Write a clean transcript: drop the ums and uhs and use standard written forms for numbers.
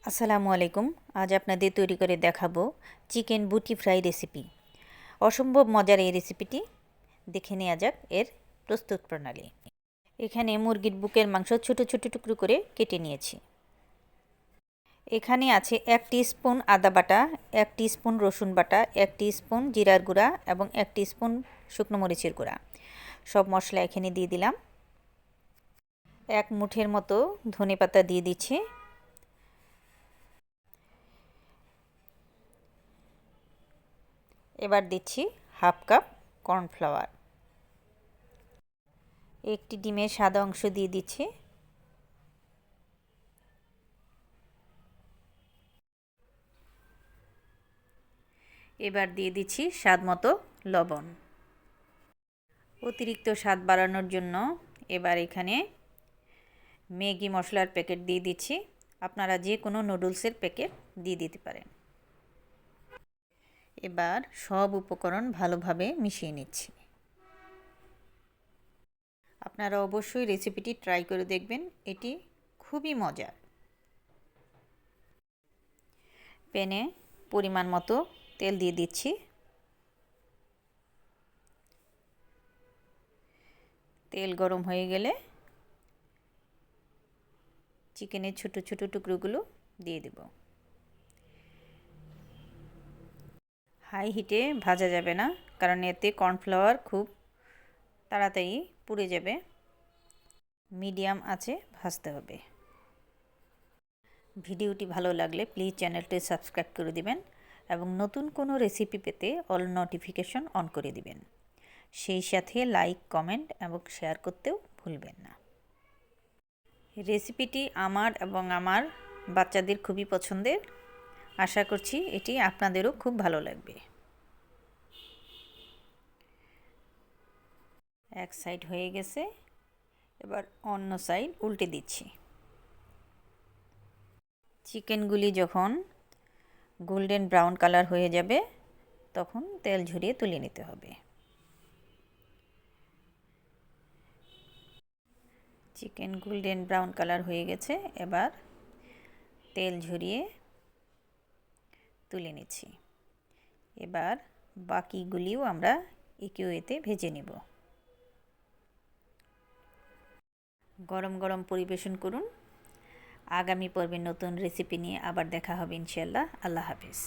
আসসালামু আলাইকুম। আজ আপনাদের তৈরি করে দেখাবো চিকেন বুটি ফ্রাই রেসিপি। অসম্ভব মজার এই রেসিপিটি দেখে নেওয়া যাক এর প্রস্তুত প্রণালী। এখানে মুরগির বুকের মাংস ছোট ছোট টুকরো করে কেটে নিয়েছি। এখানে আছে 1 টিস্পুন আদা বাটা, 1 টিস্পুন রসুন বাটা, 1 টিস্পুন জিরার গুঁড়া এবং 1 টিস্পুন শুকনো মরিচের গুঁড়া। সব মশলা এখানে দিয়ে দিলাম। 1 মুঠের মতো ধনেপাতা দিয়ে দিচ্ছি। এবার দিচ্ছি হাফ কাপ কর্নফ্লাওয়ার। একটি ডিমের সাদা অংশ দিয়ে দিচ্ছি। এবার দিয়ে দিচ্ছি স্বাদ মতো লবণ। অতিরিক্ত স্বাদ বাড়ানোর জন্য এবার এখানে ম্যাগি মশলার প্যাকেট দিয়ে দিচ্ছি। আপনারা যে কোনো নুডলসের প্যাকেট দিয়ে দিতে পারেন। এবার সব উপকরণ ভালোভাবে মিশিয়ে নিচ্ছি। আপনারা অবশ্যই রেসিপিটি ট্রাই করে দেখবেন, এটি খুবই মজার। প্যানে পরিমাণ মতো তেল দিয়ে দিচ্ছি। তেল গরম হয়ে গেলে চিকেনের ছোট ছোট টুকরোগুলো দিয়ে দেব। হাই হিটে ভাজা যাবে না, কারণ এতে কর্নফ্লাওয়ার খুব তাড়াতাড়ি পুড়ে যাবে। মিডিয়াম আঁচে ভাজতে হবে। ভিডিওটি ভালো লাগলে প্লিজ চ্যানেলটি সাবস্ক্রাইব করে দিবেন এবং নতুন কোনো রেসিপি পেতে অল নোটিফিকেশন অন করে দিবেন। সেই সাথে লাইক, কমেন্ট এবং শেয়ার করতেও ভুলবেন না। রেসিপিটি আমার এবং আমার বাচ্চাদের খুবই পছন্দের। আশা করছি এটি আপনাদেরও খুব ভালো লাগবে। এক সাইড হয়ে গেছে, এবার অন্য সাইড উল্টে দিচ্ছি। চিকেনগুলি যখন গোল্ডেন ব্রাউন কালার হয়ে যাবে তখন তেল ঝরিয়ে তুলে নিতে হবে। চিকেন গোল্ডেন ব্রাউন কালার হয়ে গেছে, এবার তেল ঝরিয়ে তুলে নিচ্ছি। এবার বাকিগুলিও আমরা একই ওয়েতে ভেজে নেব। গরম গরম পরিবেশন করুন। আগামী পর্বে নতুন রেসিপি নিয়ে আবার দেখা হবে ইনশাআল্লাহ। আল্লাহ হাফেজ।